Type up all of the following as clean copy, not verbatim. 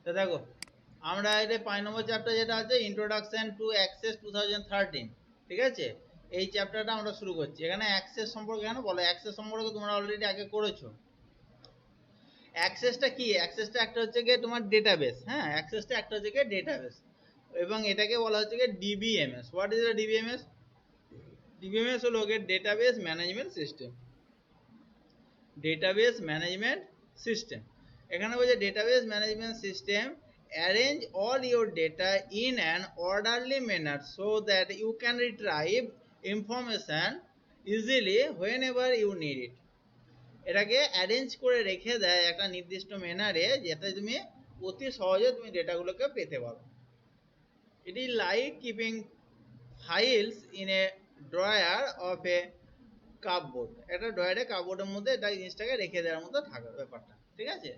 তো দেখো আমরা এটা 5 নম্বর চ্যাপ্টার যেটা আছে ইন্ট্রোডাকশন টু অ্যাক্সেস 2013, ঠিক আছে, এই চ্যাপ্টারটা আমরা শুরু করছি। এখানে অ্যাক্সেস সম্পর্কে কেন বলো, অ্যাক্সেস সম্পর্কে তোমরা অলরেডি আগে করেছো। অ্যাক্সেসটা কি, অ্যাক্সেসটা একটা হচ্ছে গিয়ে তোমার ডেটাবেস, হ্যাঁ, অ্যাক্সেসটা একটা হচ্ছে গিয়ে ডেটাবেস, এবং এটাকে বলা হচ্ছে গিয়ে DBMS. What is the DBMS? DBMS হলো গিয়ে database management system. Database management system, এখানে বলছে database management system arrange all your data in an orderly manner so that you can retrieve information easily whenever you need it. এটাকে arrange করে রেখে দেয় একটা নির্দিষ্ট ম্যানারে, যাতে তুমি অতি সহজে তুমি ডেটাগুলোকে পেতে পারো। It is like keeping files in a drawer of A cupboard. একটা ড্রয়ারে কাপবোর্ডের মধ্যে এটা জিনিসটাকে রেখে দেওয়ার মতো থাকে ব্যাপারটা, ঠিক আছে।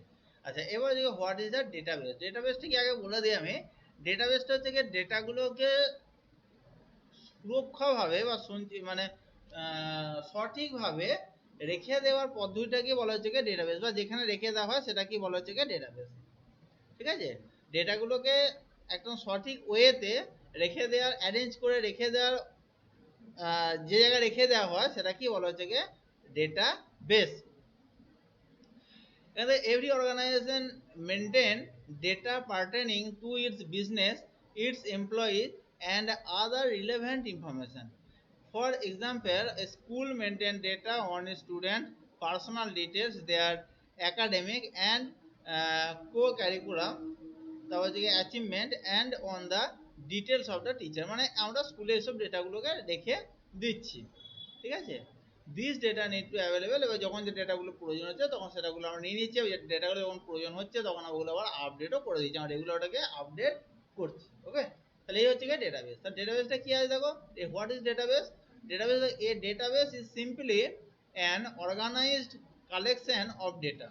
আচ্ছা, এবার দেখো হোয়াট ইজ দ্য ডেটাবেস। ডেটাবেসটা কি আগে বলে দিই আমি। ডেটাবেসটা হচ্ছে কি ডেটাগুলোকে সুরক্ষাভাবে বা মানে সঠিকভাবে রেখে দেওয়ার পদ্ধতিটাকে বলা হচ্ছে কি ডেটাবেস, বা যেখানে রেখে দেওয়া হয় সেটা কি বলা হচ্ছে কি ডেটাবেস, ঠিক আছে। ডেটাগুলোকে একদম সঠিক ওয়েতে রেখে দেওয়ার, অ্যারেঞ্জ করে রেখে দেওয়ার, যে জায়গায় রেখে দেওয়া হয় সেটা কি বলা হচ্ছে কি database. Every organization maintain data pertaining to its business, its employees, and other relevant information. For example, a school maintain data on student personal details, their academic and co-curriculum, তারপর হচ্ছে achievement and on the details of the teacher. মানে আমরা স্কুলে এসব ডেটাগুলোকে রেখে দিচ্ছি, ঠিক আছে। This data need to available, এবার যখন যে ডেটাগুলো প্রয়োজন হচ্ছে তখন সেটাগুলো আমরা নিয়ে নিচ্ছি, ওই ডেটাগুলো যখন প্রয়োজন হচ্ছে তখন ওগুলো আবার আপডেটও করে দিচ্ছি, আমরা রেগুলার ওটাকে আপডেট করছি। ওকে, তাহলে এই হচ্ছে কি ডেটাবেস। তার ডেটাবেসটা কি আছে দেখো, what is database? Database, a database is simply an organized collection of data.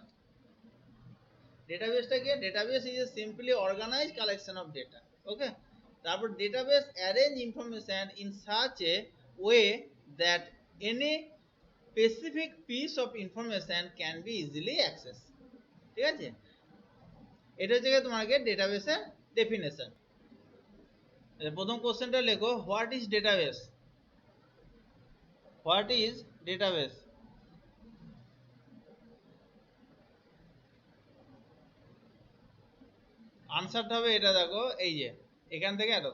ডেটাবেসটা কি? Database is a simply organized collection of data. Okay, তারপর database arrange information in such a way that any specific piece of information can be easily access, ঠিক আছে। এটা হচ্ছে তোমাকে ডেটাবেসের definition. প্রথম কোশ্চেনটা লেখো, what is database? What is database? আনসারটা হবে এটা, দেখো এই যে এখান থেকে এটা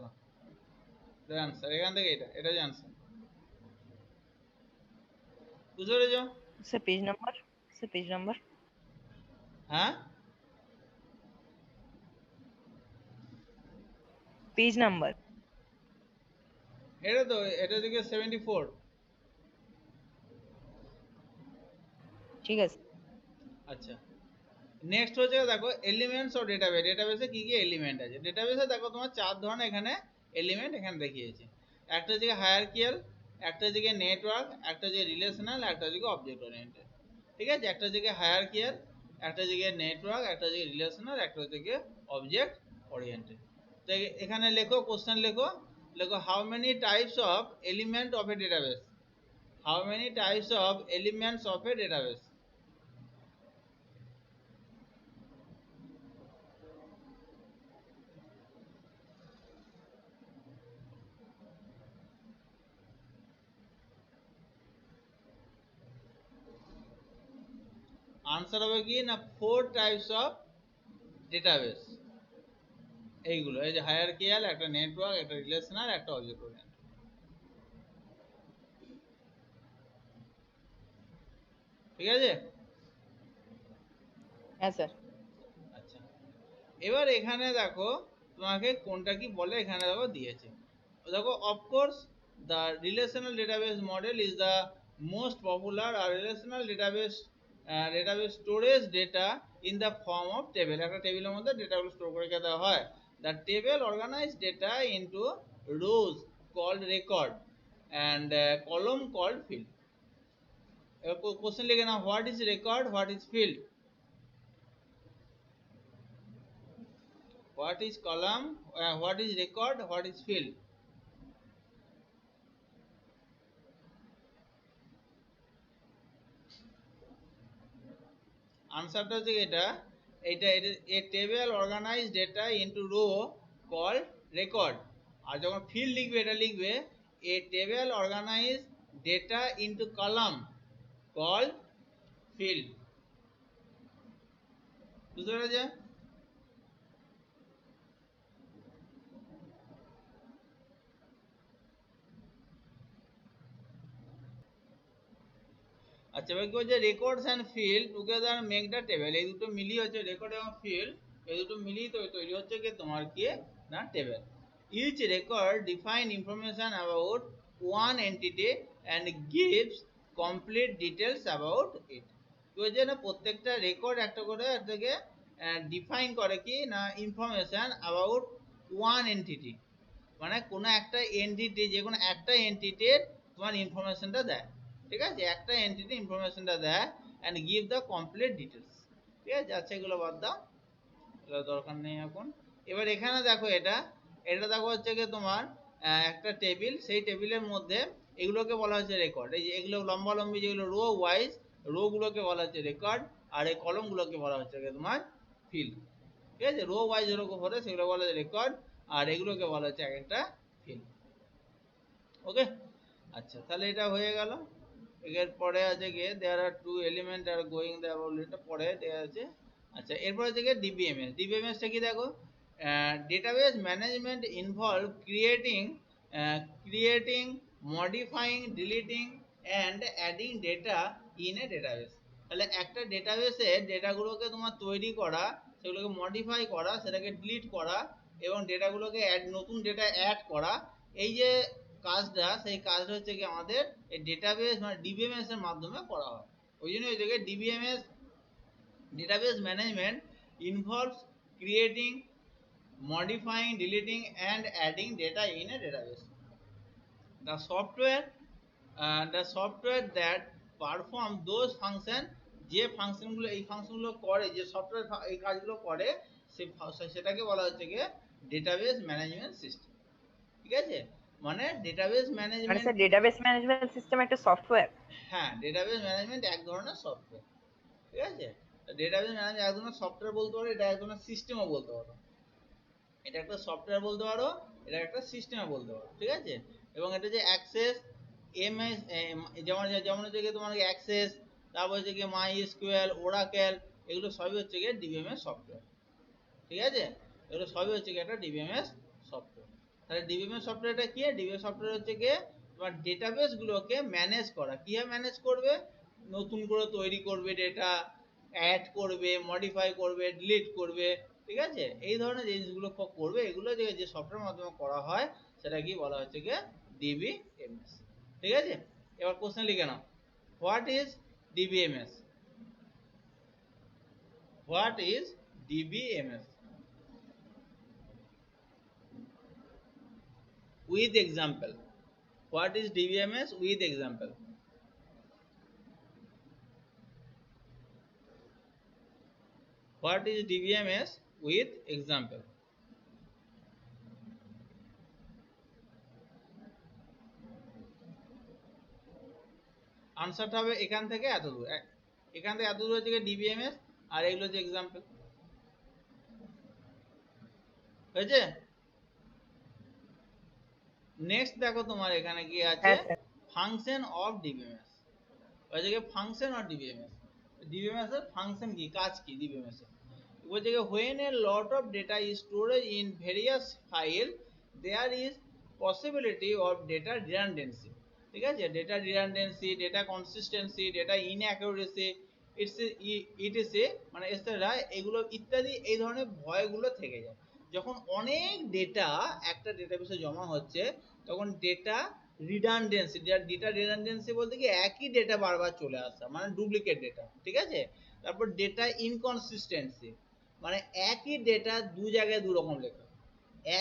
আনসার, এখান থেকে এটা যে আনসার, বুঝতে পেরেছো? Sir page number, sir page number. হ্যাঁ, পেজ নাম্বার। এটা তো, এটা থেকে 74। ঠিক আছে। আচ্ছা, নেক্সট হচ্ছে দেখো এলিমেন্টস অফ ডেটাবেস। ডেটাবেসে কি কি এলিমেন্ট আছে? ডেটাবেসে দেখো তোমার 4 ধরনের এখানে এলিমেন্ট এখানে দেখিয়েছে। একটা হচ্ছে হায়ারার্কিয়াল, একটা হচ্ছে নেটওয়ার্ক, একটা হচ্ছে রিলেশনাল, একটা হচ্ছে অবজেক্ট ওরিয়েন্টেড, ঠিক আছে। একটা হচ্ছে হায়ারার্কিয়াল, একটা হচ্ছে নেটওয়ার্ক, একটা হচ্ছে রিলেশনাল, একটা হচ্ছে অবজেক্ট ওরিয়েন্টেড। তো এখানে লেখো, কোশ্চেন লেখো, লেখো how many types of element of A database. How many types of elements of A database? Answer হবে কি না 4 টাইপস অফ ডেটাবেস। এইগুলো, এই যে হায়ারার্কিয়াল, একটা নেটওয়ার্ক, একটা রিলেশনাল, একটা অবজেক্ট ওরিয়েন্টেড, ঠিক আছে। হ্যাঁ স্যার। আচ্ছা, এবার এখানে দেখো তোমাকে কোনটা কি বলে, এখানে দেখো দিয়েছে, দেখো of course the relational database model is the most popular. আর relational database storage data in the form of table. একটা টেবিলের মধ্যে ডেটাগুলো স্টোর করে রেখে দেওয়া হয়। The table organize data into rows called record and column called field. Question লিখে না, what is record, what is field, what is column, what is record, what is field? আনসারটা হচ্ছে এটা, এটা a table organized data into row called record, আর যখন field লিখবে এটা লিখবে a table organized data into column called field। বুঝতে পেরেছে? আচ্ছা এবার কি হচ্ছে records and field together make the table, এই দুটো মিলিয়ে হচ্ছে রেকর্ড এবং ফিল্ড, এই দুটো মিলিয়ে তৈরি হচ্ছে কি তোমার কি না table. Each record define information about one entity and gives complete details about it. কি হচ্ছে না প্রত্যেকটা রেকর্ড একটা করে থেকে ডিফাইন করে কি না ইনফরমেশন অ্যাবাউট ওয়ান এন্টিটি, মানে কোনো একটা এন্টিটি, যে কোনো একটা এন্টিটির তোমার ইনফরমেশনটা দেয়, ঠিক আছে, একটা এন্টিটি ইনফরমেশনটা দেয় and give the complete details. ঠিক আছে, আচ্ছা এগুলো বাদ দাও, এগুলো দরকার নেই এখন। এবার এখানে দেখো এটা এটা দেখো হচ্ছে কি তোমার একটা টেবিল, সেই টেবিলের মধ্যে এগুলোকে বলা হচ্ছে রেকর্ড। এই যে এগুলো লম্বালম্বি যেগুলো রো ওয়াইজ, রো গুলোকে বলা হচ্ছে রেকর্ড, আর এই কলমগুলোকে বলা হচ্ছে তোমার ফিল্ড। ঠিক আছে, রো ওয়াইজ যেরকম হলে সেগুলো বলা হচ্ছে রেকর্ড, আর এগুলোকে বলা হচ্ছে এক একটা ফিল্ড। ওকে, আচ্ছা তাহলে এটা হয়ে গেল। এর পরে আছে গিয়ে there are two element are going the about, এটা পরে দেয়া আছে। আচ্ছা এরপর আছে গিয়ে ডিবিএমএস। ডিবিএমএসটা কি দেখো, database management involve creating modifying deleting and adding data in a database. তাহলে একটা ডেটাবেসে ডেটাগুলোকে তোমার তৈরি করা, সেগুলোকে মডিফাই করা, সেটাকে ডিলিট করা এবং ডেটাগুলোকে নতুন ডেটা অ্যাড করা, এই যে কাজটা, সেই কাজটা হচ্ছে কি আমাদের এই ডেটাবেস মানে ডিবিএমএস এর মাধ্যমে করা হয়। ওই জন্য ওই জায়গায় DBMS database management involves creating, modifying, deleting and adding data in a database. The software that perform those function, যে ফাংশনগুলো এই ফাংশনগুলো করে, যে সফটওয়্যার এই কাজগুলো করে, সেটাকে বলা হচ্ছে কি ডেটাবেস ম্যানেজমেন্ট সিস্টেম। ঠিক আছে, মানে ডেটাবেস মানে management, sir database management system একটা সফটওয়্যার? হ্যাঁ ডেটাবেস ম্যানেজমেন্ট এক ধরনের সফটওয়্যার। ঠিক আছে, ডেটাবেস ম্যানেজমেন্ট এক ধরনের সফটওয়্যার বলতে পারো, এটা এক ধরনের সিস্টেমও বলতে পারো। এটা একটা সফটওয়্যার বলতে পারো, এটা একটা সিস্টেমও বলতে পারো। ঠিক আছে, এবং এটা যে অ্যাক্সেস এমএস, যেমন যেমন হচ্ছে গিয়ে তোমার অ্যাক্সেস, তারপর হচ্ছে গিয়ে মাই এসকিউএল, ওরাকেল, এগুলো সবই হচ্ছে গিয়ে ডিবিএমএস সফটওয়্যার। ঠিক আছে, এগুলো সবই হচ্ছে গিয়ে একটা ডিবিএমএস সফটওয়্যার। তাহলে ডিবিএমএস সফটওয়্যারটা কি? ডিবিএমএস সফটওয়্যার হচ্ছে গিয়ে তোমার ডেটাবেস গুলোকে ম্যানেজ করা। কিভাবে ম্যানেজ করবে? নতুন করে তৈরি করবে, ডেটা অ্যাড করবে, মডিফাই করবে, ডিলিট করবে। ঠিক আছে, এই ধরনের জিনিসগুলো করবে, এগুলো যে সফটওয়্যার মাধ্যমে করা হয় সেটা কি বলা হচ্ছে গিয়ে ডিবিএমএস। ঠিক আছে, এবার কোশ্চেন লিখে নাও, what is DBMS? What is DBMS? with example. What is DBMS with example? What is DBMS with example? আনসারটা হবে এখান থেকে এত দূর, এখান থেকে এত দূর হচ্ছে ডিবিএমএস, আর এগুলো হচ্ছে এক্সাম্পল। হয়েছে? নেক্সট দেখো তোমার এখানে কি আছে, ফাংশন অফ ডিবিএমএস। হয়েছে কি ফাংশন অফ ডিবিএমএস? ডিবিএমএস এর ফাংশন কি, কাজ কি ডিবিএমএস এর? বলছে কি when a lot of data is stored in various file there is possibility of data redundancy। ঠিক আছে, data redundancy, data consistency, data inaccuracy, it's মানে এছাড়া এগুলো ইত্যাদি, এই ধরনের ভয়গুলো থেকে যায়। যখন অনেক ডেটা একটা ডেটাবেসে জমা হচ্ছে তখন ডেটা রিডান্ডেন্সি, ডেটা রিডান্ডেন্সি বলতে কি একই ডেটা বারবার চলে আসা, মানে ডুপ্লিকেট ডেটা। ঠিক আছে, তারপর ডেটা ইনকনসিস্টেন্সি, মানে একই ডেটা দু জায়গায় দু রকম লেখা,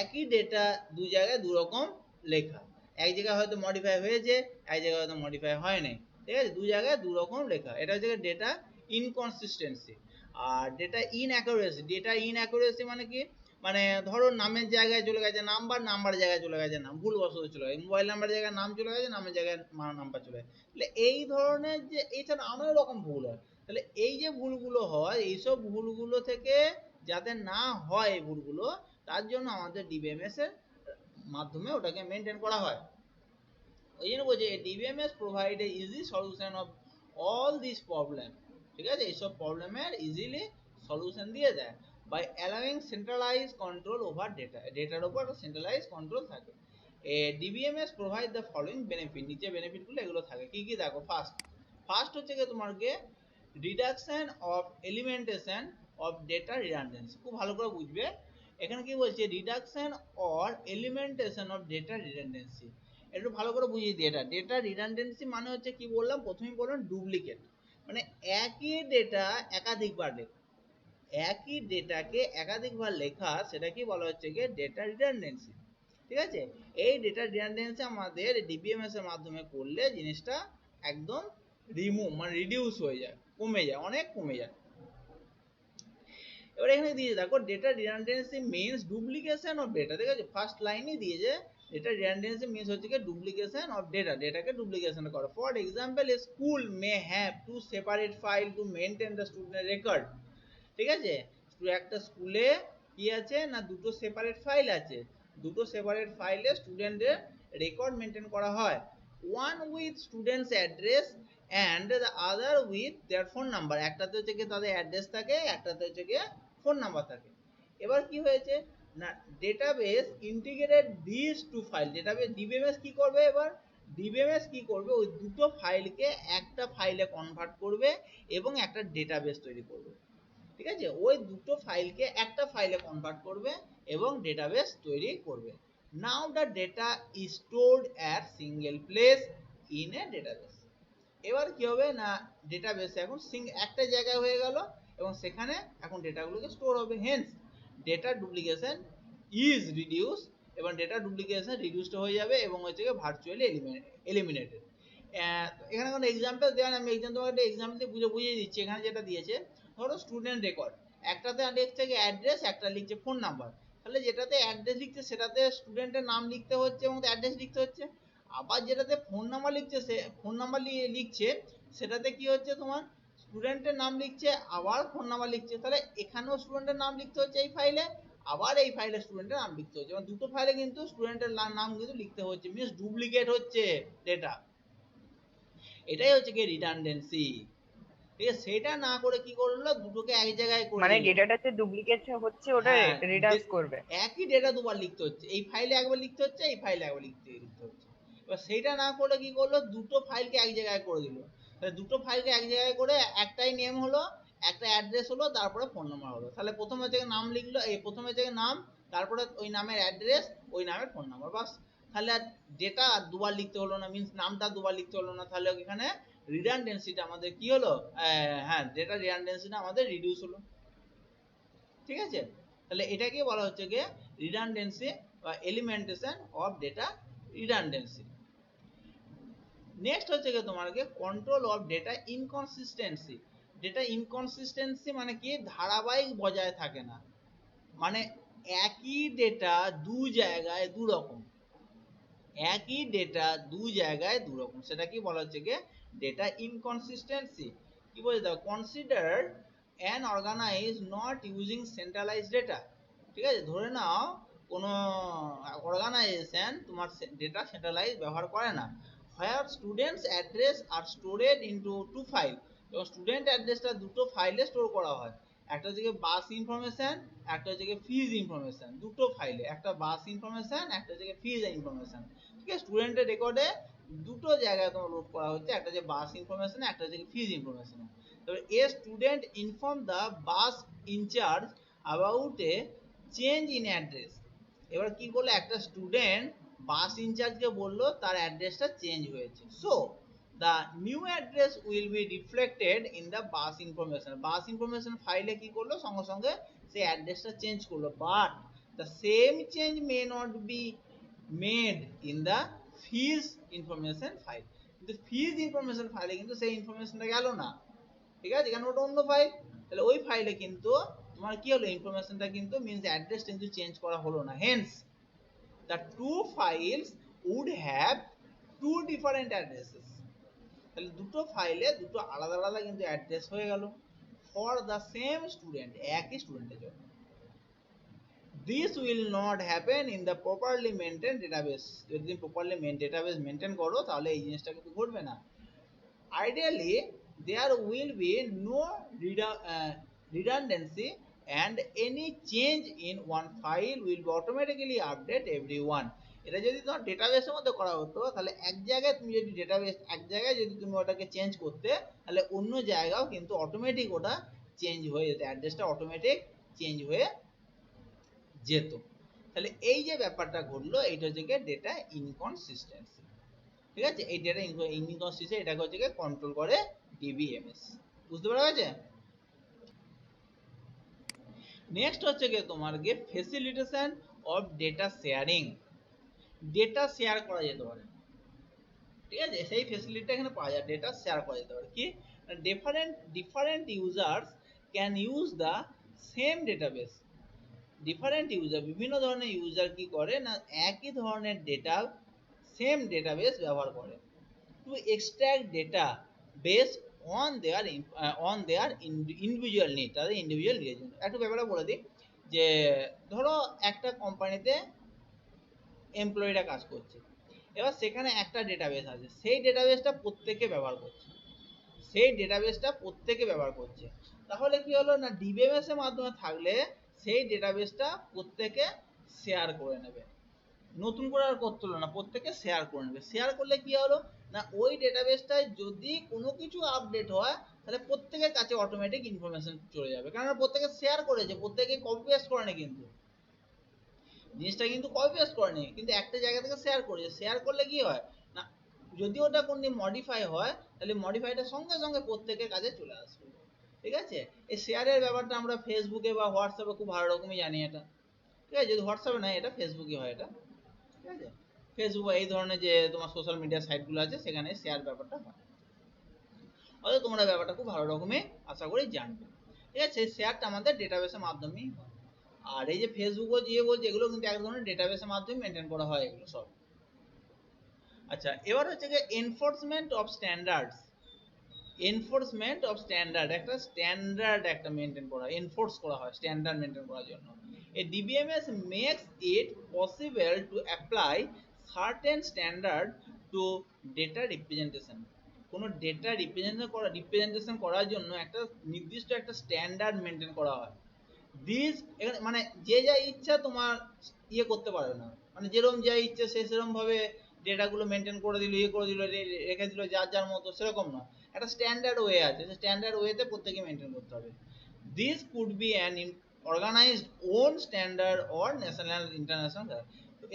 একই ডেটা দু জায়গায় দু রকম লেখা, এক জায়গায় হয়তো মডিফাই হয়েছে, এক জায়গায় হয়তো মডিফাই হয় নাই। ঠিক আছে, দু জায়গায় দু রকম লেখা, এটা হচ্ছে ডেটা ইনকনসিস্টেন্সি। আর ডেটা ইনঅ্যাকুরেসি, ডেটা ইনঅ্যাকুরেসি মানে কি, মানে ধরো নামের জায়গায় চলে গেছে নাম্বার, নাম্বার জায়গায় চলে গেছে নাম, ভুলবশত চলে গেছে, মোবাইল নাম্বারের জায়গায় নাম চলে গেছে, নামের জায়গায় নাম্বার চলে গেছে। তাহলে এই ধরনের যে, এছাড়া অনেক রকম ভুল হয়, তাহলে এই যে ভুলগুলো হয়, এইসব ভুলগুলো থেকে যাতে না হয় এই ভুলগুলো, তার জন্য আমাদের ডিবিএমএস এর মাধ্যমে ওটাকে মেনটেন করা হয়। ওই জন্য বলছে DBMS provide a easy solution of all this problem. ঠিক আছে, এইসব প্রবলেমের ইজিলি সলিউশন দিয়ে দেয় by allowing centralize control over data, ডেটার উপর সেন্ট্রালাইজ কন্ট্রোল থাকে। DBMS provide the following benefit, নিচে বেনিফিটগুলো এগুলো থাকে কি কি দেখো। ফার্স্ট ফার্স্ট হচ্ছে গিয়ে তোমার গিয়ে reduction of এলিমেন্টেশন of data redundancy. খুব ভালো করে বুঝবে, এখানে কি বলছে reduction or এলিমেন্টেশন of data redundancy. একটু ভালো করে বুঝিয়ে দিই, এটা ডেটা রিডান্ডেন্সি মানে হচ্ছে কি বললাম, প্রথমেই বললাম ডুপ্লিকেট, মানে একই ডেটা একাধিকবার লেখা, একই ডেটাকে একাধিকবার লেখা, সেটা কি বলা হচ্ছে গিয়ে ডেটা রিডান্ডেন্সি। ঠিক আছে, এই ডেটা রিডান্ডেন্সি আমাদের ডিবিএমএস এর মাধ্যমে করলে জিনিসটা একদম রিমুভ মানে রিডিউস হয়ে যায়, কমে যায়, অনেক কমে যায়। এবার এখানে দিয়ে দেখো data redundancy means duplication of data. ঠিক আছে, ফার্স্ট লাইনই দিয়েছে ডেটা রিডান্ডেন্সি মিন্স হচ্ছে কি ডুপ্লিকেশন অফ ডেটা, ডেটাকে ডুপ্লিকেশন করা। For example A school may have to separate file to maintain the student record. ঠিক আছে, একটা স্কুলে কি আছে না দুটো সেপারেট ফাইল আছে, দুটো সেপারেট ফাইলে স্টুডেন্টের রেকর্ড মেনটেন করা হয়, one with students address and the other with their phone number. একটাতে হচ্ছে কি তাদের অ্যাড্রেস থাকে, একটাতে হচ্ছে কি ফোন নাম্বার থাকে। এবার কি হয়েছে না database integrated this two file, database DBMS কি করবে, এবার ডিবিএমএস কি করবে ওই দুটো ফাইলকে একটা ফাইলে কনভার্ট করবে এবং একটা ডেটাবেস তৈরি করবে। ঠিক আছে, ওই দুটো ফাইলকে একটা ফাইলে কনভার্ট করবে এবং ডেটাবেস তৈরি করবে। Now the data is stored at single place in a database. এবার কি হবে না ডেটাবেস এখন একটা জায়গায় হয়ে গেল এবং সেখানে এখন ডেটাগুলোকে স্টোর হবে, hence data duplication is reduce, এবং ডেটা ডুপ্লিকেশন রিডিউসড হয়ে যাবে এবং হচ্ছে ভার্চুয়ালি এলিমিনেটেড। এখানে কোনো এক্সাম্পল দেওয়া, আমি তোমাকে একটা এক্সাম্পল দিয়ে বুঝিয়ে দিচ্ছি। এখানে যেটা দিয়েছে ধরো স্টুডেন্ট রেকর্ড, একটাতে লিখছে অ্যাড্রেস, একটা লিখছে ফোন নাম্বার, তাহলে যেটাতে অ্যাড্রেস লিখছে সেটাতে স্টুডেন্টের নাম লিখতে হচ্ছে এবং অ্যাড্রেস লিখতে হচ্ছে, আবার যেটাতে ফোন নাম্বার লিখছে সে ফোন নাম্বার লিখছে সেটাতে কি হচ্ছে তোমার স্টুডেন্টের নাম লিখছে আবার ফোন নাম্বার লিখছে, তাহলে এখানেও স্টুডেন্টের নাম লিখতে হচ্ছে এই ফাইলে, আবার এই ফাইলে স্টুডেন্টের নাম লিখতে হচ্ছে, এবং দুটো ফাইলে কিন্তু স্টুডেন্টের নাম কিন্তু লিখতে হচ্ছে, মিনস ডুপ্লিকেট হচ্ছে ডেটা। এটাই হচ্ছে কি রিডান্ডেন্সি। ঠিক আছে, সেটা না করে কি করলো দুটোকে এক জায়গায় করে মানে দিল। ডেটাটা যে ডুপ্লিকেট হচ্ছে ওটা হ্যাঁ, রিডান্স করবে। একই ডেটা দুবার লিখতে হচ্ছে, এই ফাইলে একবার লিখতে হচ্ছে, এই ফাইলে একবার লিখতে হচ্ছে। এবার সেইটা না করে কি করলো দুটো ফাইলকে এক জায়গায় করে দিল, তাহলে দুটো ফাইলকে এক জায়গায় করে একটাই নেম হলো, একটা অ্যাড্রেস হলো, তারপরে ফোন নাম্বার হলো। তাহলে প্রথমে থেকে নাম লিখলো, এই প্রথমে থেকে নাম, তারপরে ওই নামের অ্যাড্রেস, ওই নামের ফোন নাম্বার, বাস। তাহলে আর ডেটা দুবার লিখতে হলো না, মিন্স নামটা দুবার লিখতে হলো না, তাহলে এখানে রিডান্ডেন্সিটা আমাদের কি হলো, হ্যাঁ ডেটা রিডান্ডেন্সিটা আমাদের রিডিউস হলো। ঠিক আছে, তাহলে এটাকে বলা হচ্ছে গিয়ে রিডান্ডেন্সি বা এলিমেন্টেশন অফ ডেটা রিডান্ডেন্সি। নেক্সট হচ্ছে গিয়ে তোমার control of data inconsistency. Data inconsistency মানে কি ধারাবাহিক বজায় থাকে না, মানে একই ডেটা দু জায়গায় দু রকম, একই ডেটা দু জায়গায় দু রকম, সেটা কি বলা হচ্ছে গিয়ে ডেটা ইনকনসিস্টেন্সি। কি বলে দাও, consider an organize not using centralize data. ঠিক আছে, ধরে নাও কোনো অর্গানাইজেশন তোমার ডেটা সেন্ট্রালাইজ ব্যবহার করে না, where students address are stored into two file, এবং স্টুডেন্ট অ্যাড্রেসটা দুটো ফাইলে স্টোর করা হয়, একটা হচ্ছে বাস ইনফরমেশন, একটা হচ্ছে ফিজ ইনফরমেশন, দুটো ফাইলে, একটা বাস ইনফরমেশন, একটা হচ্ছে ফিজ ইনফরমেশন। ঠিক আছে, স্টুডেন্টের রেকর্ডে দুটো জায়গায় তোমার লোড করা হচ্ছে, একটা হচ্ছে বাস ইনফরমেশন, একটা হচ্ছে ফিজ ইনফরমেশন। তবে a student inform the bus incharge about a change in address. এবার কি করলো একটা স্টুডেন্ট বাস ইনচার্জকে বললো তার অ্যাড্রেসটা চেঞ্জ হয়েছে, so the new address will be reflected in the bus information, bus information ফাইলে কি করলো সঙ্গে সঙ্গে সেই অ্যাড্রেসটা চেঞ্জ করলো, but the same change may not be made in the fees information file, কিন্তু fees information ফাইলে কিন্তু সেই ইনফরমেশনটা গেল না। ঠিক আছে, কারণ ওটা অন্য ফাইল, তাহলে ওই ফাইলে কিন্তু তোমার কি হলো ইনফরমেশনটা কিন্তু মিন্স অ্যাড্রেস কিন্তু চেঞ্জ করা হলো না, Haynes the two files would have two different addresses, তাহলে দুটো ফাইলে দুটো আলাদা আলাদা কিন্তু অ্যাড্রেস হয়ে গেল ফর দ্য সেম স্টুডেন্ট, একই স্টুডেন্টের জন্য। This will not happen in the properly maintained database. যদি তুমি properly database maintain করো তাহলে এই জিনিসটা কিন্তু ঘটবে না। Ideally, there will be no redundancy and any change in one file will be automatically update everyone. এটা যদি তোমার ডেটাবেসের মধ্যে করা হতো তাহলে এক জায়গায় তুমি যদি ডেটাবেস এক জায়গায় যদি তুমি ওটাকে চেঞ্জ করতে তাহলে অন্য জায়গাও কিন্তু অটোমেটিক ওটা চেঞ্জ হয়ে যেত, অ্যাড্রেসটা অটোমেটিক চেঞ্জ হয়ে যেত। তাহলে এই যে ব্যাপারটা ঘটলো এইটা হচ্ছে গিয়ে ডেটা ইনকনসিস্টেন্সি। ঠিক আছে, এই ডেটা ইনকনসিস্টেন্সি এটাকে হচ্ছে গিয়ে কন্ট্রোল করে ডিবিএমএস। বুঝতে পারা গেছে? নেক্সট হচ্ছে গিয়ে তোমার গিয়ে facilitation of data sharing. Data share করা যেতে পারে, ঠিক আছে, সেই ফেসিলিটিটা এখানে পাওয়া যায়, ডেটা শেয়ার করা যেতে পারে। কি different users can use the same database. Different user, বিভিন্ন ধরনের ইউজার কি করে না একই ধরনের ডেটা সেম ডেটাবেস ব্যবহার করে two extract data based on their individual need, তাদের ইন্ডিভিজুয়াল নিডের জন্য। একটু ব্যাপারটা বলে দিই যে ধরো একটা কোম্পানিতে এমপ্লয়িরা কাজ করছে, এবার সেখানে একটা ডেটাবেস আছে, সেই ডেটাবেসটা প্রত্যেকে ব্যবহার করছে, তাহলে কি হলো না ডিবিএমএস এর মাধ্যমে থাকলে সেই ডেটাবেসটা প্রত্যেকে শেয়ার করে নেবে, নতুন করে আর করতে হলো না, প্রত্যেকে শেয়ার করে নেবে। শেয়ার করলে কি হলো না ওই ডেটাবেসটায় যদি কোনো কিছু আপডেট হয় তাহলে প্রত্যেকের কাছে অটোমেটিক ইনফরমেশন চলে যাবে, কারণ প্রত্যেকে শেয়ার করেছে, প্রত্যেকে কপি পেস্ট করেনি, কিন্তু জিনিসটা কিন্তু কপি পেস্ট করেনি, কিন্তু একটা জায়গা থেকে শেয়ার করেছে। শেয়ার করলে কি হয় না যদি ওটা কোনদিন মডিফাই হয় তাহলে মডিফাইটা সঙ্গে সঙ্গে প্রত্যেকের কাছে চলে আসবে। ঠিক আছে, এই শেয়ারের ব্যাপারটা আমরা ফেসবুকে বা হোয়াটসঅ্যাপে খুব ভালো রকমই জানি এটা। ঠিক আছে, যদি হোয়াটসঅ্যাপে নাই এটা ফেসবুকে হয় এটা। ঠিক আছে, ফেসবুক এই ধরনের যে তোমার সোশ্যাল মিডিয়া সাইটগুলো আছে সেখানে শেয়ার ব্যাপারটা হয়, হয়তো তোমরা ব্যাপারটা খুব ভালো রকমই আশা করি জানবে। ঠিক আছে, সেই শেয়ারটা আমাদের ডেটাবেসের মাধ্যমেই হয়। আর এই যে ফেসবুক ও জিও বলছে এগুলো কিন্তু এক ধরনের ডেটাবেসের মাধ্যমে মেনটেন করা হয় এগুলো সব। আচ্ছা, এবার হচ্ছে যে enforcement of standards. Enforcement of standard, একটা স্ট্যান্ডার্ড একটা মেনটেন করা, এনফোর্স করা হয় স্ট্যান্ডার্ড মেনটেন করার জন্য। A DBMS makes it possible to apply certain standard to data representation. কোনো ডেটা রিপ্রেজেন্টেশন করার জন্য একটা নির্দিষ্ট একটা স্ট্যান্ডার্ড মেনটেন করা হয়। দিস এখানে মানে যে যা ইচ্ছা তোমার ইয়ে করতে পারবে না, মানে যেরকম যা ইচ্ছে সে সেরকম ভাবে ডেটাগুলো মেনটেন করে দিল, ইয়ে করে দিল, রেখে দিল যার যার মতো, সেরকম না। একটা স্ট্যান্ডার্ড ওয়ে আছে, সেই স্ট্যান্ডার্ড ওয়েতে প্রত্যেকে মেনটেন করতে হবে। This could be an organized own standard or national international.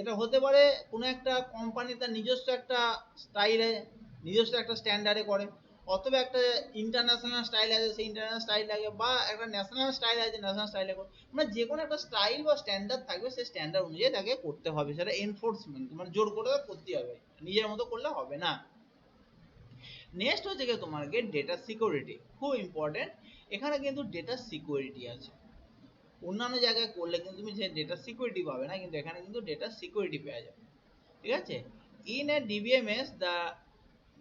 এটা হতে পারে কোনো একটা কোম্পানি তার নিজস্ব একটা স্টাইলে, নিজস্ব একটা স্ট্যান্ডার্ডে করে, অথবা একটা ইন্টারন্যাশনাল স্টাইল আছে সেই ইন্টারন্যাশনাল স্টাইল লাগে, বা একটা ন্যাশনাল স্টাইল আছে ন্যাশনাল স্টাইলে করে, মানে যে কোনো একটা স্টাইল বা স্ট্যান্ডার্ড থাকবে, সেই স্ট্যান্ডার্ড অনুযায়ী তাকে করতে হবে, সেটা এনফোর্সমেন্ট মানে জোর করে করতে হবে, নিজের মতো করলে হবে না। নেক্সট হচ্ছে গিয়ে তোমার ডেটা সিকিউরিটি, খুব ইম্পর্টেন্ট। এখানে কিন্তু ডেটা সিকিউরিটি আছে, অন্যান্য জায়গায় করলে কিন্তু তুমি যে ডেটা সিকিউরিটি পাবে না, কিন্তু এখানে কিন্তু ডেটা সিকিউরিটি পেয়ে যাবে। ঠিক আছে, in a DBMS the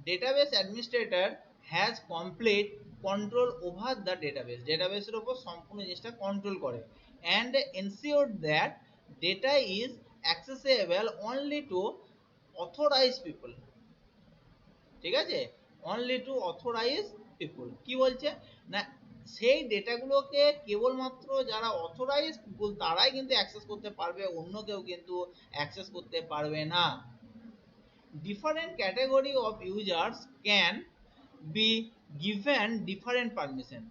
database administrator has complete control over the database, ডেটাবেসের উপর সম্পূর্ণ জিনিসটা কন্ট্রোল করে, and ensure that data is accessible only to authorize people. ঠিক আছে, অনলি টু অথরাইজ পিপল কি বলছে না সেই ডেটাগুলোকে কেবলমাত্র যারা অথরাইজ পিপল তারাই কিন্তু অ্যাক্সেস করতে পারবে, অন্য কেউ কিন্তু অ্যাক্সেস করতে পারবে না। Different category of users can be given different permission.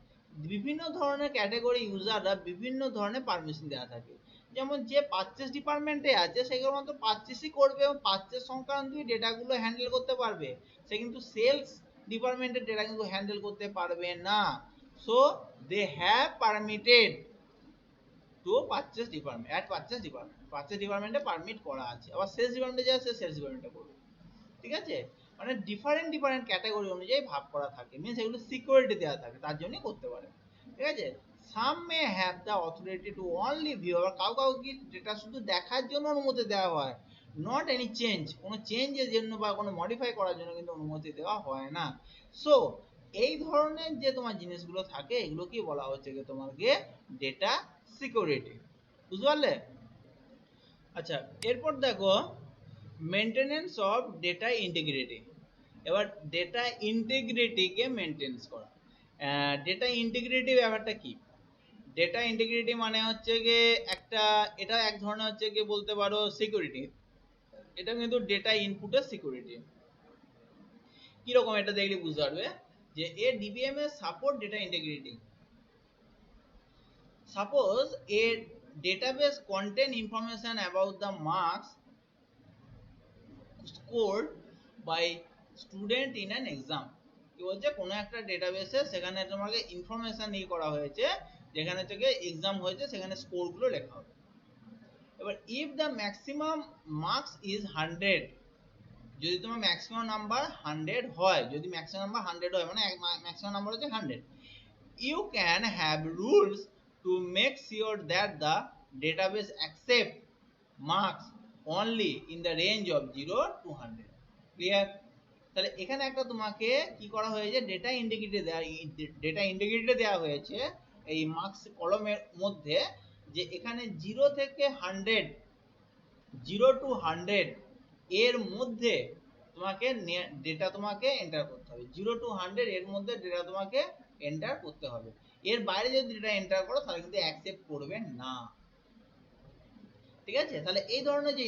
বিভিন্ন ধরনের ক্যাটাগরি ইউজাররা বিভিন্ন ধরনের পারমিশন দেওয়া থাকে, যেমন যে পারচেস ডিপার্টমেন্টে আছে সে কেবলমাত্র পারচেসই করবে এবং পারচেস সংক্রান্তই ডেটাগুলো হ্যান্ডেল করতে পারবে, সে কিন্তু সেলস ডিপার্টমেন্টের ডেটা কিন্তু হ্যান্ডেল করতে পারবে না। So they have permitted to purchase department, at purchase department, purchase ডিপার্টমেন্টে পারমিট করা আছে, আবার সেলস ডিপার্টমেন্টে যায় সে সেলস ডিপার্টমেন্টে করবে। ঠিক আছে, মানে ডিফারেন্ট ডিফারেন্ট ক্যাটাগরি অনুযায়ী ভাগ করা থাকে, মিনস এগুলো সিকিউরিটি দেওয়া থাকে তার জন্যই করতে পারে। ঠিক আছে, some may have the authority to only view, আবার কাউ কি যেটা শুধু দেখার জন্য অনুমতি দেওয়া হয়, নট এনি চেঞ্জ, কোনো চেঞ্জের জন্য বা কোনো মডিফাই করার জন্য কিন্তু অনুমতি দেওয়া হয় না। সো এই ধরনের যে তোমার জিনিসগুলো থাকে এগুলো কি বলা হচ্ছে যে তোমাকে ডেটা সিকিউরিটি, বুঝতে পারলে? আচ্ছা, এরপর দেখো মেনটেনেন্স অফ ডেটা ইন্টিগ্রিটি। এবার ডেটা ইন্টিগ্রিটিকে মেনটেন্স করা, ডেটা ইন্টিগ্রিটি ব্যাপারটা কি? ডেটা ইন্টিগ্রিটি মানে হচ্ছে গিয়ে একটা, এটা এক ধরনের হচ্ছে গিয়ে বলতে পারো সিকিউরিটি, এটা কিন্তু ডেটা ইনপুটের সিকিউরিটি। কিরকম এটা দেখলে বুঝতে পারবে যে a DBMS support data integrity. Suppose a database contain information about the marks scored by student in an exam। কি বলছে, কোনো একটা ডেটাবেসে সেখানে তোমাকে ইনফরমেশন নিয়ে করা হয়েছে যেখানে থেকে এক্সাম হয়েছে, সেখানে স্কোরগুলো লেখা হবে। এবার if the maximum marks is 100, যদি তোমার ম্যাক্সিমাম নাম্বার 100 হয়, যদি ম্যাক্সিমাম নাম্বার 100 হয় মানে ম্যাক্সিমাম নাম্বার হচ্ছে 100, you can have rules to make sure that the database accept marks only in the range of 0 to 100। Clear? তাহলে এখানে একটা তোমাকে কি করা হয়েছে, ডেটা ইন্টিগ্রিটি দেওয়া হয়েছে এই মার্কস কলমের মধ্যে, যে এখানে 0 থেকে 100, 0 to 100 এর মধ্যে তোমাকে ডেটা তোমাকে এন্টার করতে হবে। 0 to 100 এর মধ্যে ডেটা তোমাকে এন্টার করতে হবে। এর বাইরে যদি ডেটা এন্টার করো তাহলে কিন্তু অ্যাকসেপ্ট করবে না। ঠিক আছে? তাহলে এই ধরনের যে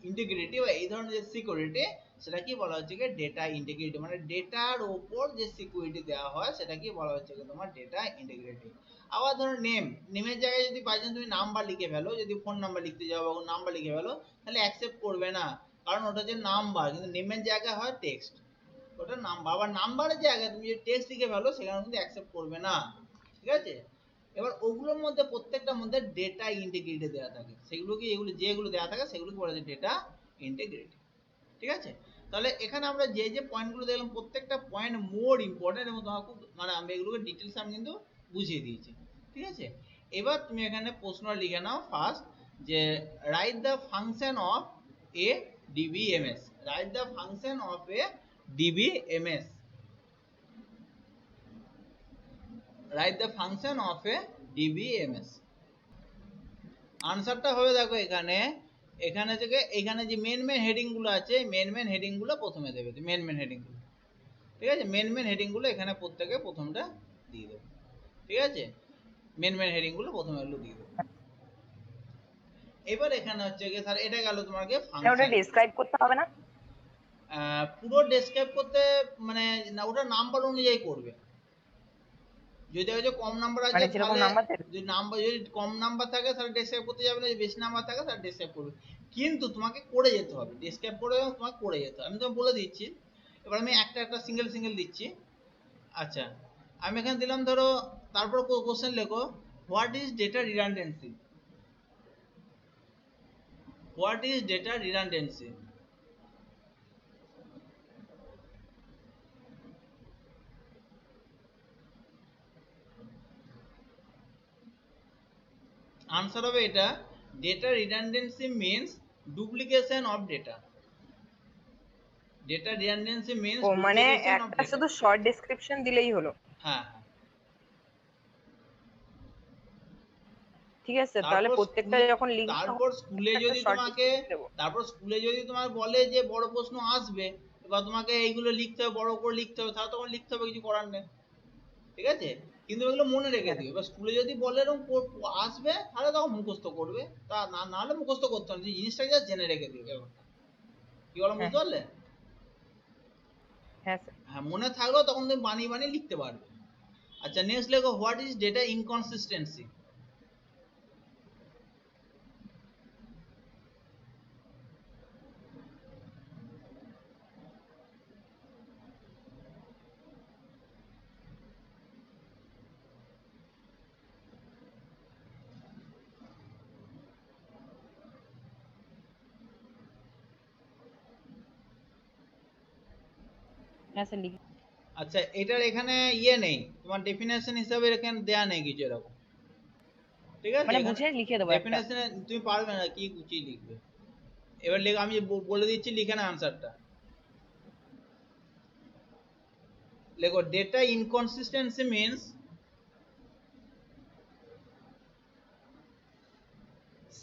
ইন্টিগ্রিটি বা এই ধরনের যে সিকিউরিটি, সেটা কি বলা হচ্ছে কি ডেটা ইন্টিগ্রিটি, মানে ডেটার উপর যে সিকিউরিটি দেওয়া হয় সেটা কি বলা হচ্ছে কি তোমার ডেটা ইন্টিগ্রিটি। আবার ধরো নেমের জায়গায় যদি বাই চান্স তুমি নাম্বার লিখে ফেলো, যদি ফোন নাম্বার লিখতে যাও বা কোনো নাম্বার লিখে ফেলো, তাহলে অ্যাকসেপ্ট করবে না, কারণ ওটা যে নাম্বার, কিন্তু নেমের জায়গায় হয় টেক্সট, ওটা নাম্বার। আবার নাম্বারের জায়গায় তুমি যদি টেক্সট লিখে ফেলো সেখানে কিন্তু অ্যাকসেপ্ট করবে না। ঠিক আছে? এবার ওগুলোর মধ্যে প্রত্যেকটার মধ্যে ডেটা ইন্টিগ্রিটি দেওয়া থাকে, সেগুলো কি এগুলো যেগুলো দেওয়া থাকে সেগুলোকে বলা যায় ডেটা ইন্টিগ্রিটি। ঠিক আছে? তাহলে এখানে আমরা যে যে পয়েন্টগুলো দেখলাম প্রত্যেকটা পয়েন্ট মোর ইম্পর্টেন্ট, এবং তোমাকে খুব মানে আমি এগুলোকে ডিটেলস আমি কিন্তু বুঝিয়ে দিয়েছি। ঠিক আছে? এবার তুমি এখানে প্রশ্ন লিখে নাও ফার্স্ট, যে write the function of A DBMS. Write the function of A DBMS. Write the function of A DBMS. আনসারটা হবে দেখো এখানে, এখানে থেকে এখানে যে মেন হেডিং গুলো আছে, মেন হেডিং গুলো প্রথমে দেবে, মেন হেডিং গুলো। ঠিক আছে? মেন হেডিং গুলো এখানে প্রত্যেকে প্রথমটা দিয়ে দেবে। ঠিক আছে? মেন হেডিং গুলো প্রথমে এগুলো দিয়ে দেবে। এবার এখানে হচ্ছে গিয়ে স্যার এটা গেল তোমাকে ওটা ফাংশন। ডেসক্রাইব করতে হবে না? পুরো ডেসক্রাইব করতে মানে না, ওটা নাম্বার অনুযায়ী করবে। যদি হয়তো কম নাম্বার আছে মানে যেরকম তাহলে, নাম্বার দেবে। যদি কম নাম্বার থাকে তাহলে ডেসক্রাইব করতে যাবে না, যদি বেশি নাম্বার থাকে তাহলে ডেসক্রাইব করবে। কিন্তু তোমাকে করে যেতে হবে, ডেসক্রাইব করে তোমাকে করে যেতে হবে। আমি তোমাকে বলে দিচ্ছি, এবার আমি একটা একটা সিঙ্গেল দিচ্ছি। আচ্ছা, আমি এখানে দিলাম ধরো, তারপর কোশ্চেন লেখো, what is data redundancy. What is data redundancy? Answer হবে এটা, data redundancy means duplication of data. Data redundancy means ও মানে ডুপ্লিকেশন অফ একটা ডেটা। শুধু শর্ট ডেসক্রিপশন দিলেই হলো? হ্যাঁ হ্যাঁ। ঠিক আছে, তাহলে প্রত্যেকটা যখন লিখতে হবে তারপর স্কুলে একটা যদি শর্ট তোমাকে, ডেসক্রিপশন দেবো। তারপর স্কুলে যদি তোমার বলে যে বড় প্রশ্ন আসবে বা তোমাকে এইগুলো লিখতে হবে, বড় করে লিখতে হবে, তাহলে তখন লিখতে হবে, কিছু করার নেই। ঠিক আছে? কিন্তু এগুলো মনে রেখে হ্যাঁ দিও। এবার স্কুলে যদি বলে এরকম আসবে তাহলে তখন মুখস্থ করবে, তা না হলে মুখস্থ করতে হবে, জিনিসটাকে জাস্ট জেনে রেখে দিও ব্যাপারটা। কি বলো, হ্যাঁ বুঝতে পারলে? হ্যাঁ স্যার। হ্যাঁ, মনে থাকলেও তখন তুমি বানিয়ে বানিয়ে লিখতে পারবে। আচ্ছা, নেক্সট লেখো, হোয়াট ইজ ডেটা ইনকনসিস্টেন্সি। হ্যাঁ স্যার লিখি। আচ্ছা, এটার এখানে ইয়ে নেই, তোমার ডেফিনেশন হিসাবে এখানে দেয়া নেই কিছু এরকম। ঠিক আছে? মানে এখানে বুঝে লিখে দেবো একটা। ডেফিনেশনে তুমি পারবে না কি গুছিয়ে লিখবে। এবার লেখো, আমি বলে দিচ্ছি, লিখে না আনসারটা। লেখো data inconsistency means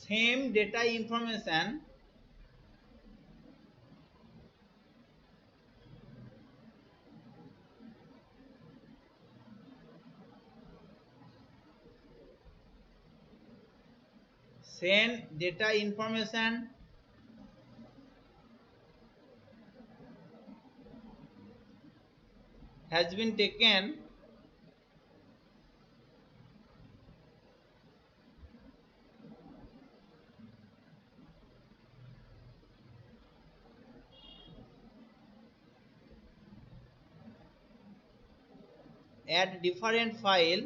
same data information has been taken at different file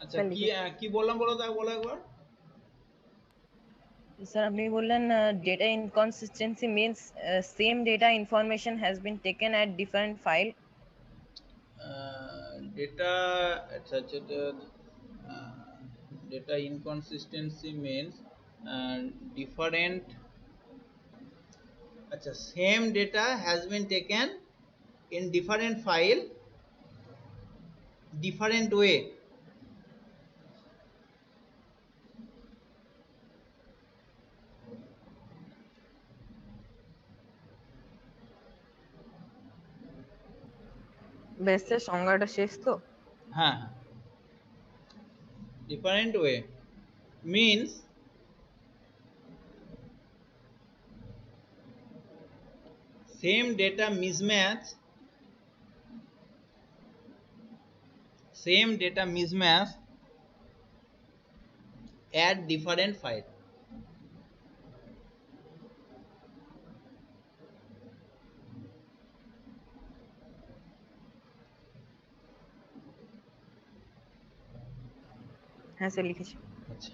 আচ্ছা স্যার কি লিখেছি। কি বললাম বলো তো, বলো একবার। স্যার আপনি বললেন data inconsistency means same data information has been taken at different file. Data, আচ্ছা আচ্ছা, data inconsistency means different, আচ্ছা, same data has been taken in different file different way. বেশ স্যার সংজ্ঞাটা শেষ তো? হ্যাঁ, different way means same data mismatch, at different file. হ্যাঁ sir লিখেছি। আচ্ছা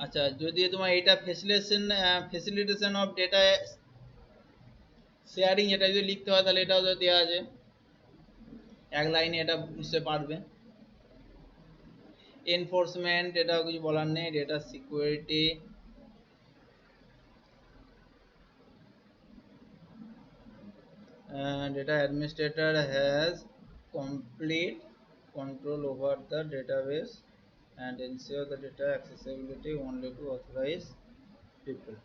আচ্ছা, যদি তোমার এটা ফেসিলিটেশন অফ ডেটা শেয়ারিং, এটা যদি লিখতে হয় তাহলে এটাও দেওয়া আছে, এক লাইনে এটা বুঝতে পারবে। এনফোর্সমেন্ট, এটাও কিছু বলার নেই। Data security, data administrator has complete control over the database and ensure the data accessibility only to authorized people.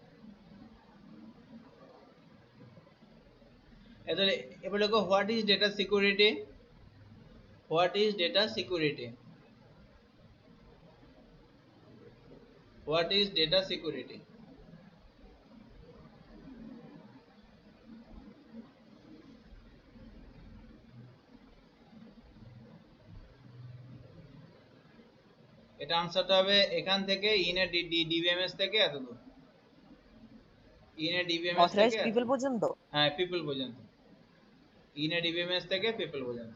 এবার দেখো, what is data security? What is data security? What is data security? এটা আনসারটা হবে এখান থেকে, in a DBMS থেকে এত দূর, ইন এ ডিবিএমএস থেকে অথরাইজড পিপল পর্যন্ত? হ্যাঁ, পিপল পর্যন্ত, ইন এ ডিবিএমএস থেকে পিপল পর্যন্ত।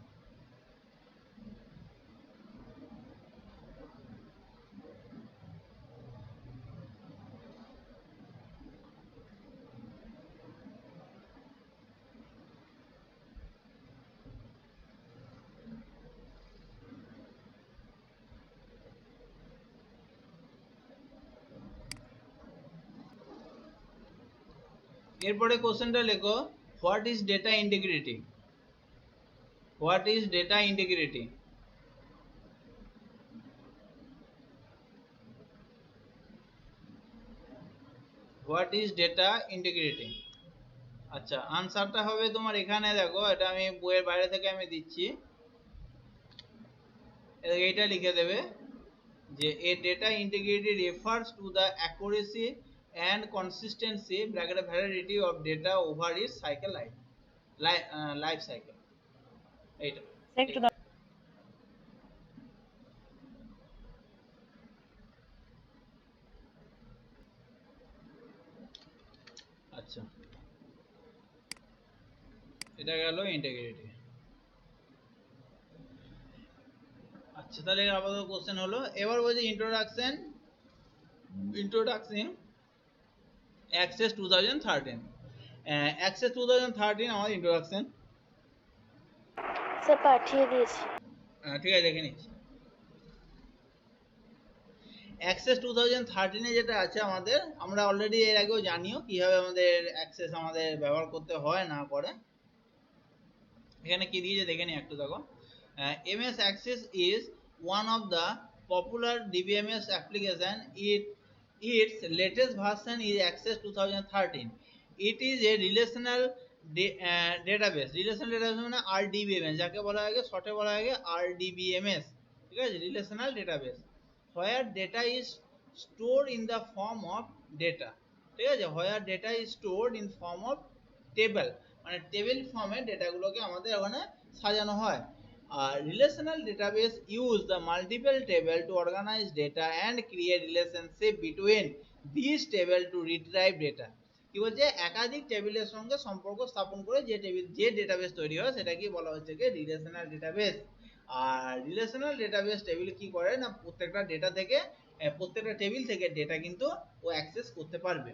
এরপরে কোশ্চেনটা লেখো, what is data integrity? What is data integrity? What is data integrity? আচ্ছা, আনসারটা হবে তোমার এখানে, দেখো এটা আমি বইয়ের বাইরে থেকে আমি দিচ্ছি, এইটা লিখে দেবে যে a data integrity refers to the accuracy and consistency bracket validity of data over its cycle life cycle. এইটা একটু আচ্ছা, এটা গেল ইন্টিগ্রিটি। আচ্ছা, তাহলে আপাতত কোশ্চেন হলো, এবার বলছে ইন্ট্রোডাকশন অ্যাক্সেস 2013। অ্যাক্সেস 2013 আমাদের ইন্ট্রোডাকশন। স্যার পাঠিয়ে দিয়েছি। ঠিক আছে, দেখে নিচ্ছি। অ্যাক্সেস 2013 যেটা আছে আমাদের, আমরা অলরেডি এর আগেও জানিও কিভাবে আমাদের অ্যাক্সেস আমাদের ব্যবহার করতে হয় না করে। এখানে কি দিয়েছে দেখে নি একটু, দেখো। MS Access is one of the popular DBMS application. Its latest version is Access 2013. It is a relational database. Relational database মানে RDBMS, যাকে বলা হয় শর্টে বলা হয় RDBMS, ঠিক আছে, relational database, where data is stored in the form of data, ঠিক আছে, where data is stored in form of table, মানে টেবিল ফর্মে ডেটাগুলোকে আমাদের ওখানে সাজানো হয়। আর relational database use the multiple table to organize data and create relationship between this table to retrieve data. কি বলছে, একাধিক টেবিলের সঙ্গে সম্পর্ক স্থাপন করে যে ডেটাবেস তৈরি হয় সেটাকে বলা হচ্ছে কি রিলেশনাল ডেটাবেস। আর রিলেশনাল ডেটাবেস টেবিল কি করে না, প্রত্যেকটা ডেটা থেকে প্রত্যেকটা টেবিল থেকে ডেটা কিন্তু ও অ্যাক্সেস করতে পারবে।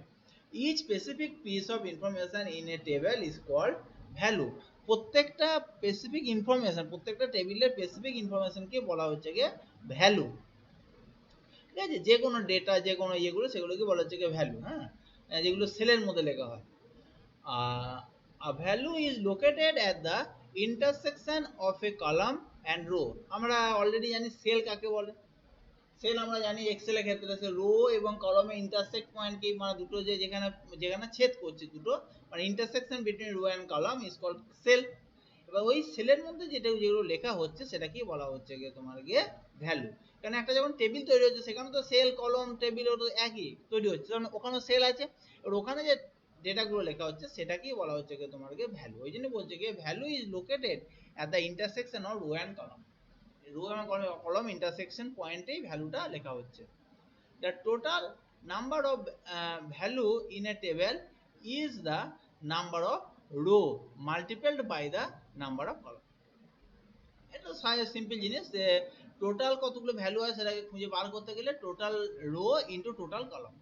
Each specific piece of information in a table is called value. প্রত্যেকটা স্পেসিফিক ইনফরমেশন, প্রত্যেকটা টেবিলের স্পেসিফিক ইনফরমেশনকে বলা হচ্ছে কি ভ্যালু, ঠিক আছে। যে কোনো ডেটা, যে কোনো ইয়েগুলো, সেগুলোকে বলা হচ্ছে কি ভ্যালু। হ্যাঁ, যেগুলো সেলের মধ্যে লেখা হয়। A value is located at the intersection of a column and row. আমরা অলরেডি জানি সেল কাকে বলে। সেল আমরা জানি এক্সেল এর ক্ষেত্রে সে রো এবং কলামে ইন্টারসেক্ট পয়েন্ট কি, মানে দুটো যেখানে যেখানে ছেদ করছে দুটো, মানে intersection between row and column is called cell. এবার ওই সেলের মধ্যে যেগুলো লেখা হচ্ছে সেটাকেই বলা হচ্ছে গিয়ে তোমার গিয়ে ভ্যালু। কারণ একটা যখন টেবিল তৈরি হচ্ছে সেখানে তো সেল কলম টেবিল তো একই তৈরি হচ্ছে, কারণ ওখানে সেল আছে। এবার ওখানে যে ডেটাগুলো লেখা হচ্ছে সেটাকেই বলা হচ্ছে গিয়ে তোমার গিয়ে ভ্যালু। ওই জন্য বলছে গিয়ে value is located at the intersection of row and column. Row এবং কলাম ইন্টারসেকশন পয়েন্টেই ভ্যালুটা লেখা হচ্ছে। The total number of value in a table is the number of row multiplied by the number of column. এটা simple জিনিস, যে total কতগুলো value হয় সেটাকে খুঁজে বার করতে গেলে total row into total column,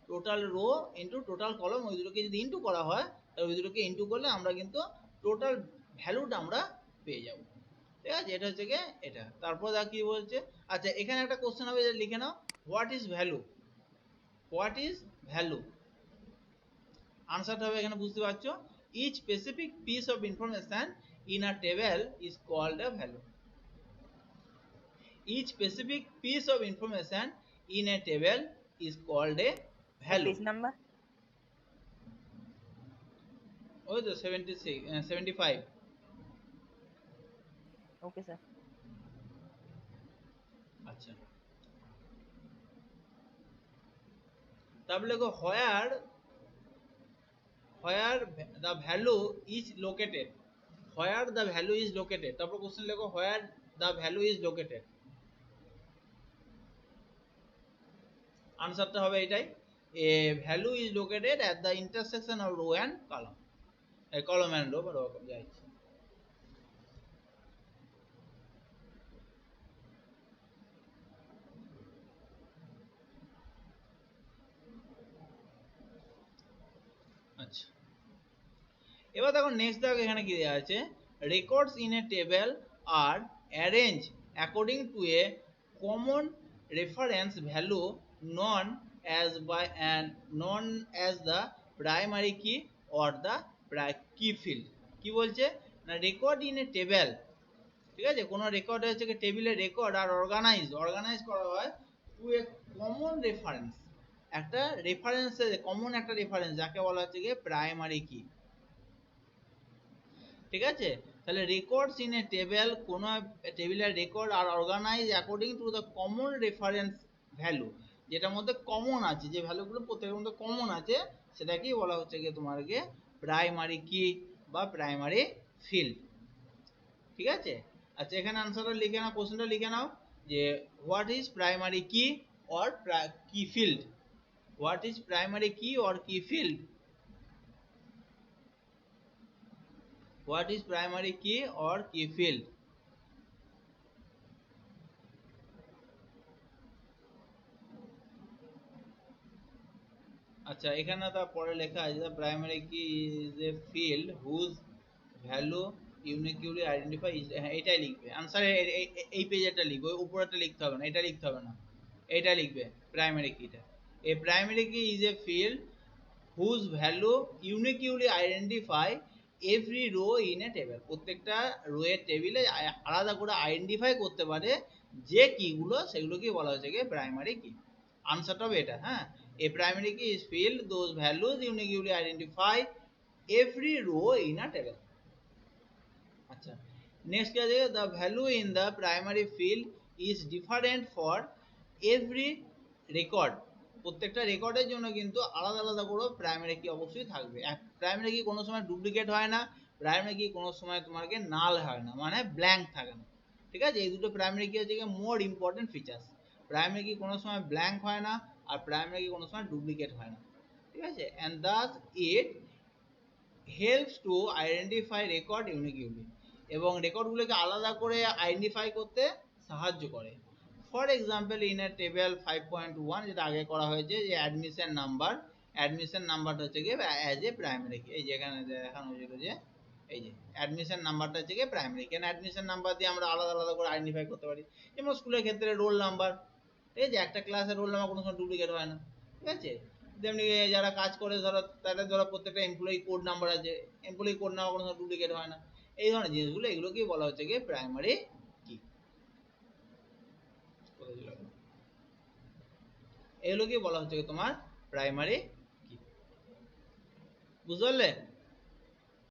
total row into total column, ওই দুটোকে যদি ইন্টু করা হয় তাহলে ওই দুটোকে ইন্টু করলে আমরা কিন্তু টোটাল ভ্যালুটা আমরা পেয়ে যাব, ঠিক আছে। এটা হচ্ছে গিয়ে এটা। তারপর কি বলছে, আচ্ছা এখানে একটা কোশ্চেন হবে, লিখে নাও, what is value. What is value, আনসারটা হবে এখানে বুঝতে পারছো, each specific piece of information in a table is called a value. Each specific piece of information in a table is called a value. Page number ওই তো 76 75। Okay sir. আচ্ছা, তারপরে দেখো where the value is located. Where the value is located, তারপর question লেখো where the value is located. আনসারটা হবে এটাই, a value is located at the intersection of row and column, column and row বা row যাই। আচ্ছা, এবার দেখো নেক্সট দেখো এখানে কি দেওয়া আছে, records in a table are arrange according to a common reference value known as the primary key or the key field. কি বলছে না, রেকর্ড ইন এ টেবিল, ঠিক আছে, কোনো রেকর্ড হচ্ছে কি টেবিলের রেকর্ড, আর অর্গানাইজ করা হয় টু এ কমন রেফারেন্স, একটা রেফারেন্স, কমন একটা রেফারেন্স যাকে বলা হচ্ছে কি প্রাইমারি কি, ঠিক আছে। তাহলে রেকর্ডস ইন এ টেবিল, কোন টেবিলের record are organize according to the common reference value, যেটার মধ্যে কমন আছে, যে ভ্যালুগুলো প্রত্যেকের মধ্যে কমন আছে সেটাকেই বলা হচ্ছে কি তোমাকে প্রাইমারি কি বা প্রাইমারি ফিল্ড, ঠিক আছে। আচ্ছা এখানে আনসারটা লিখে নাও, কোশ্চেনটা লিখে নাও যে what is primary key or কি field, what is primary key or কি field. What is primary key or key field? আচ্ছা, এখানে তারপরে লেখা আছে the primary key is a field whose value uniquely identify এটাই লিখবে আনসার। এই পেজেটা লিখবে, ওই উপরেটা লিখতে হবে না, এটা লিখতে হবে না, এটা লিখবে প্রাইমারি কিটা। এ প্রাইমারি কি is a field whose value uniquely identify every row in a table, প্রত্যেকটা রো এর টেবিলে আলাদা করে আইডেন্টিফাই করতে পারে যে কিগুলো, সেগুলো কি বলা হচ্ছে গিয়ে প্রাইমারি কি। আনসারটা হবে এটা, হ্যাঁ। A primary key is field those values uniquely identify every row in a table. আচ্ছা, নেক্সট কি আছে, the value in the primary field is different for every record, প্রত্যেকটা রেকর্ডের জন্য কিন্তু আলাদা আলাদা করে প্রাইমারি কি অবশ্যই থাকবে। প্রাইমারি কি কোনো সময় ডুপ্লিকেট হয় না, প্রাইমারি কি কোনো সময় তোমাকে নাল হয় না, মানে ব্ল্যাঙ্ক থাকে না। ঠিক আছে, এই দুটো প্রাইমারি কি হচ্ছে মোর ইম্পর্টেন্ট ফিচার্স। প্রাইমারি কি কোনো সময় ব্ল্যাঙ্ক হয় না, আর প্রাইমারি কি কোনো সময় ডুপ্লিকেট হয় না। ঠিক আছে, and thus it helps to identify record uniquely, এবং রেকর্ডগুলোকে আলাদা করে আইডেন্টিফাই করতে সাহায্য করে। For example in a table 5.1 যেটা আগে করা হয়েছে, যে অ্যাডমিশন নাম্বারটা হচ্ছে গিয়ে অ্যাজ এ প্রাইমারি কি, এই যেখানে দেখানো হয়েছিল যে এই যে অ্যাডমিশন নাম্বারটা হচ্ছে গিয়ে প্রাইমারি, কেন অ্যাডমিশন নাম্বার দিয়ে আমরা আলাদা আলাদা করে আইডেন্টিফাই করতে পারি। যেমন স্কুলের ক্ষেত্রে রোল নাম্বার, ঠিক আছে, একটা ক্লাসের রোল নাম্বার কোনো সময় ডুপ্লিকেট হয় না। ঠিক আছে, তেমনি যারা কাজ করে ধরো তাদের ধরো প্রত্যেকটা এমপ্লয়ি কোড নাম্বার আছে, এমপ্লয়ি কোড নাম্বার কোনো সময় ডুপ্লিকেট হয় না। এই ধরনের জিনিসগুলো, এগুলো কি বলা হচ্ছে গিয়ে প্রাইমারি কি। এগুলো কি বলা হচ্ছে তোমার প্রাইমারি কি, বুঝতে পারলে?